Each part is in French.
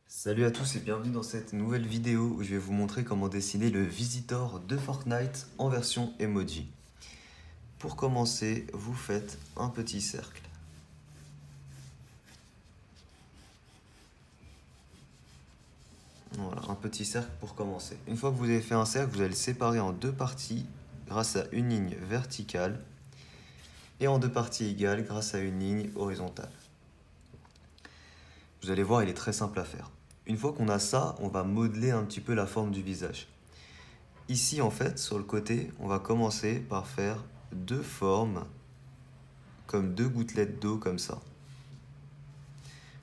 Salut à tous et bienvenue dans cette nouvelle vidéo où je vais vous montrer comment dessiner le visitor de Fortnite en version emoji. Pour commencer, vous faites un petit cercle. Voilà, un petit cercle pour commencer. Une fois que vous avez fait un cercle, vous allez le séparer en deux parties grâce à une ligne verticale et en deux parties égales grâce à une ligne horizontale. Vous allez voir, il est très simple à faire. Une fois qu'on a ça, on va modeler un petit peu la forme du visage. Ici, en fait, sur le côté, on va commencer par faire deux formes comme deux gouttelettes d'eau comme ça.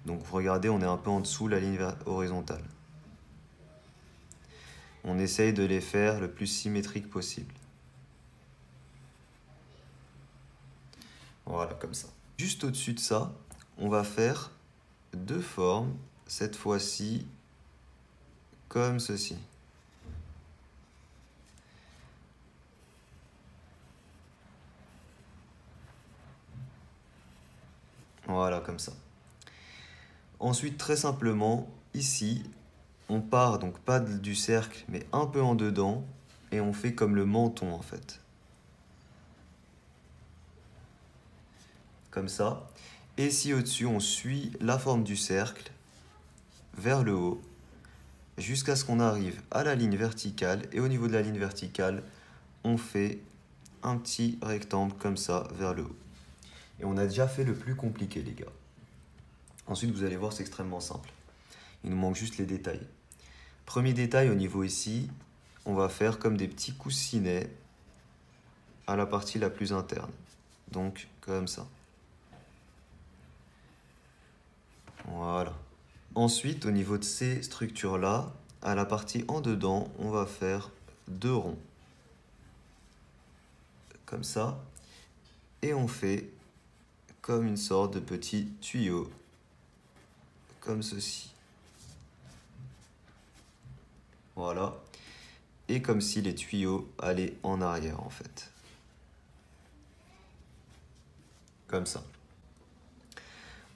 Donc vous regardez, on est un peu en dessous la ligne horizontale. On essaye de les faire le plus symétrique possible. Voilà, comme ça. Juste au-dessus de ça, on va faire deux formes, cette fois-ci comme ceci. Voilà, comme ça. Ensuite, très simplement, ici, on part donc pas du cercle, mais un peu en dedans, et on fait comme le menton en fait. Comme ça. Et ici au-dessus, on suit la forme du cercle vers le haut, jusqu'à ce qu'on arrive à la ligne verticale. Et au niveau de la ligne verticale, on fait un petit rectangle comme ça vers le haut. Et on a déjà fait le plus compliqué, les gars. Ensuite, vous allez voir, c'est extrêmement simple. Il nous manque juste les détails. Premier détail au niveau ici, on va faire comme des petits coussinets à la partie la plus interne. Donc, comme ça. Voilà. Ensuite, au niveau de ces structures-là, à la partie en dedans, on va faire deux ronds. Comme ça. Et on fait comme une sorte de petit tuyau. Comme ceci. Voilà. Et comme si les tuyaux allaient en arrière en fait. Comme ça.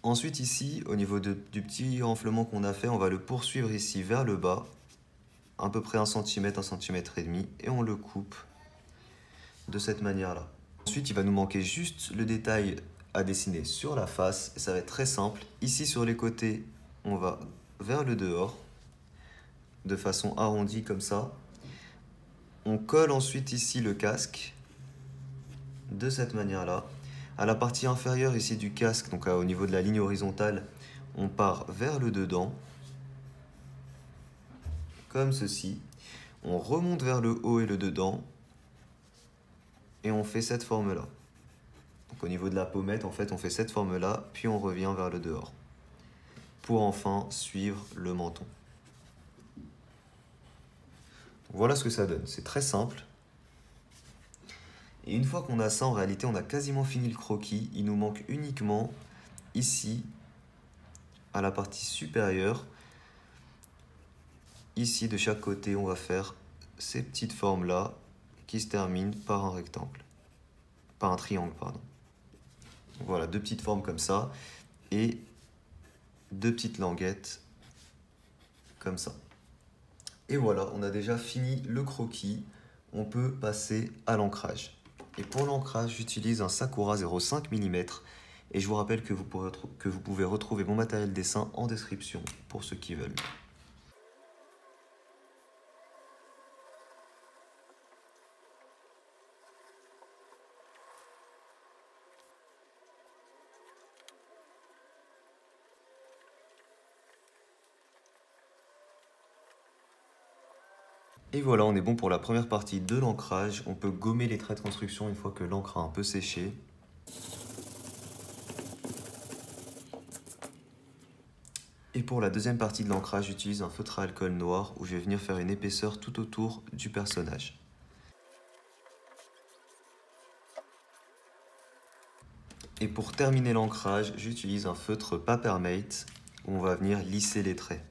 Ensuite ici, au niveau du petit renflement qu'on a fait, on va le poursuivre ici vers le bas. À peu près 1 cm, 1 cm et demi. Et on le coupe de cette manière-là. Ensuite, il va nous manquer juste le détail à dessiner sur la face. Et ça va être très simple. Ici sur les côtés, on va vers le dehors. De façon arrondie comme ça. On colle ensuite ici le casque. De cette manière-là. À la partie inférieure ici du casque, donc au niveau de la ligne horizontale, on part vers le dedans. Comme ceci. On remonte vers le haut et le dedans. Et on fait cette forme-là. Donc au niveau de la pommette, en fait, on fait cette forme-là, puis on revient vers le dehors. Pour enfin suivre le menton. Voilà ce que ça donne. C'est très simple. Et une fois qu'on a ça, en réalité, on a quasiment fini le croquis. Il nous manque uniquement ici, à la partie supérieure. Ici, de chaque côté, on va faire ces petites formes-là qui se terminent par un rectangle. Par un triangle, pardon. Donc voilà, deux petites formes comme ça. Et deux petites languettes comme ça. Et voilà, on a déjà fini le croquis. On peut passer à l'ancrage. Et pour l'ancrage, j'utilise un Sakura 0,5 mm. Et je vous rappelle que vous pouvez retrouver mon matériel dessin en description pour ceux qui veulent. Et voilà, on est bon pour la première partie de l'ancrage. On peut gommer les traits de construction une fois que l'encre a un peu séché. Et pour la deuxième partie de l'ancrage, j'utilise un feutre à alcool noir où je vais venir faire une épaisseur tout autour du personnage. Et pour terminer l'ancrage, j'utilise un feutre Papermate où on va venir lisser les traits.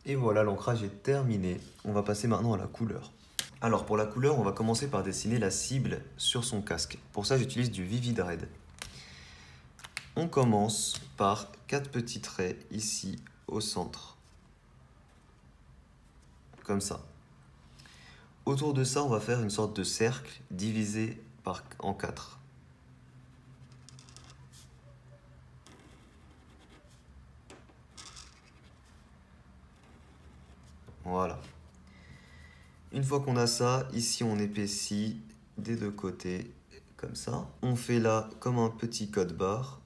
Et voilà, l'ancrage est terminé. On va passer maintenant à la couleur. Alors pour la couleur, on va commencer par dessiner la cible sur son casque. Pour ça, j'utilise du Vivid Red. On commence par 4 petits traits ici au centre. Comme ça. Autour de ça, on va faire une sorte de cercle divisé en 4. Voilà. Une fois qu'on a ça, ici on épaissit des deux côtés, comme ça. On fait là comme un petit code barre.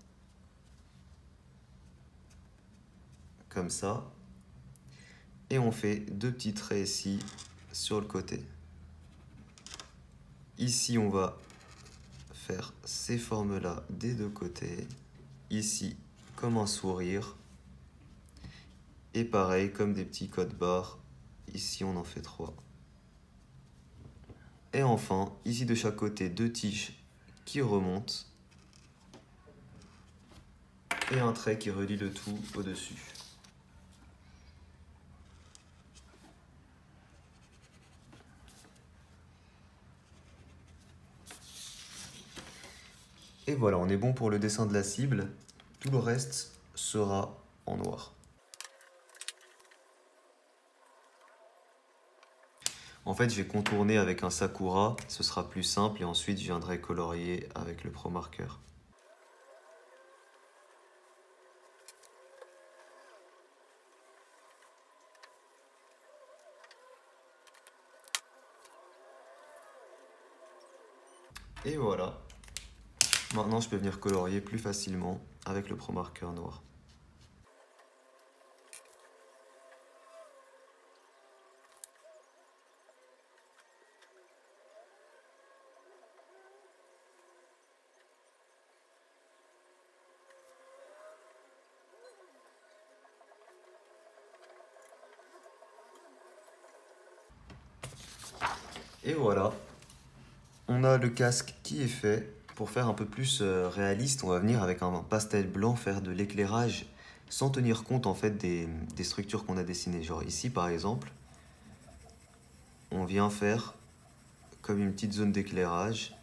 Comme ça. Et on fait 2 petits traits ici sur le côté. Ici, on va faire ces formes-là des deux côtés. Ici, comme un sourire. Et pareil, comme des petits codes barres. Ici, on en fait 3. Et enfin, ici de chaque côté, 2 tiges qui remontent. Et un trait qui relie le tout au-dessus. Et voilà, on est bon pour le dessin de la cible. Tout le reste sera en noir. En fait, je vais contourner avec un Sakura, ce sera plus simple, et ensuite je viendrai colorier avec le Pro Marker. Et voilà. Maintenant, je peux venir colorier plus facilement avec le Pro Marker noir. Et voilà, on a le casque qui est fait. Pour faire un peu plus réaliste, on va venir avec un pastel blanc faire de l'éclairage sans tenir compte en fait des structures qu'on a dessinées. Genre ici par exemple, on vient faire comme une petite zone d'éclairage,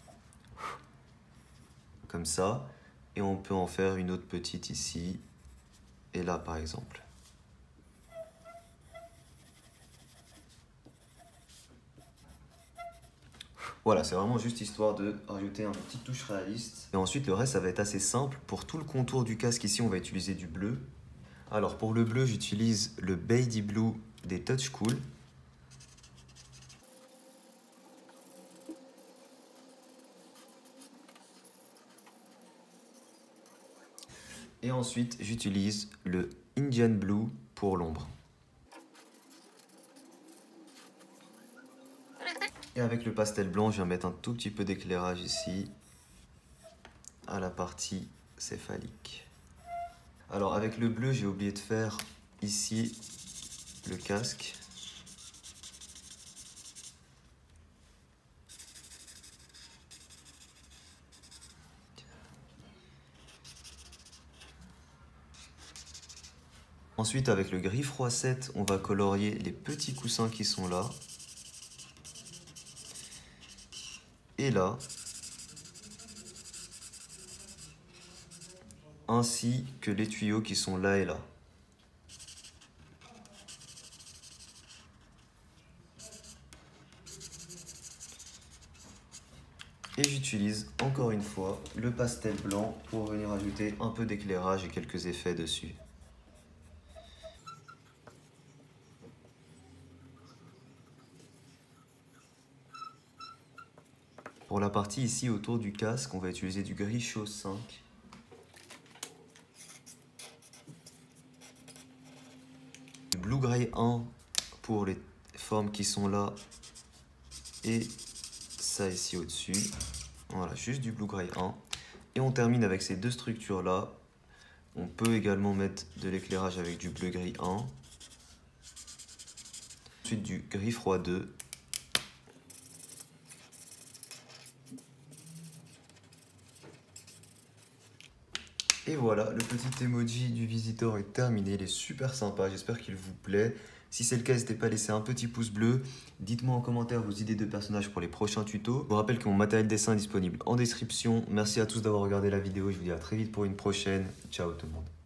comme ça, et on peut en faire une autre petite ici, et là par exemple. Voilà, c'est vraiment juste histoire de rajouter une petite touche réaliste. Et ensuite, le reste, ça va être assez simple. Pour tout le contour du casque, ici, on va utiliser du bleu. Alors, pour le bleu, j'utilise le Baby Blue des Touch Cool. Et ensuite, j'utilise le Indian Blue pour l'ombre. Et avec le pastel blanc, je viens mettre un tout petit peu d'éclairage ici, à la partie céphalique. Alors avec le bleu, j'ai oublié de faire ici le casque. Ensuite, avec le gris froid 7, on va colorier les petits coussins qui sont là. Et là. Ainsi que les tuyaux qui sont là et là. Et j'utilise encore une fois le pastel blanc pour venir ajouter un peu d'éclairage et quelques effets dessus. Pour la partie ici autour du casque, on va utiliser du gris chaud 5. Du Blue Gray 1 pour les formes qui sont là et ça ici au-dessus. Voilà, juste du Blue Gray 1. Et on termine avec ces deux structures là. On peut également mettre de l'éclairage avec du bleu gris 1. Ensuite du gris froid 2. Et voilà, le petit emoji du visiteur est terminé, il est super sympa, j'espère qu'il vous plaît. Si c'est le cas, n'hésitez pas à laisser un petit pouce bleu. Dites-moi en commentaire vos idées de personnages pour les prochains tutos. Je vous rappelle que mon matériel dessin est disponible en description. Merci à tous d'avoir regardé la vidéo, je vous dis à très vite pour une prochaine. Ciao tout le monde.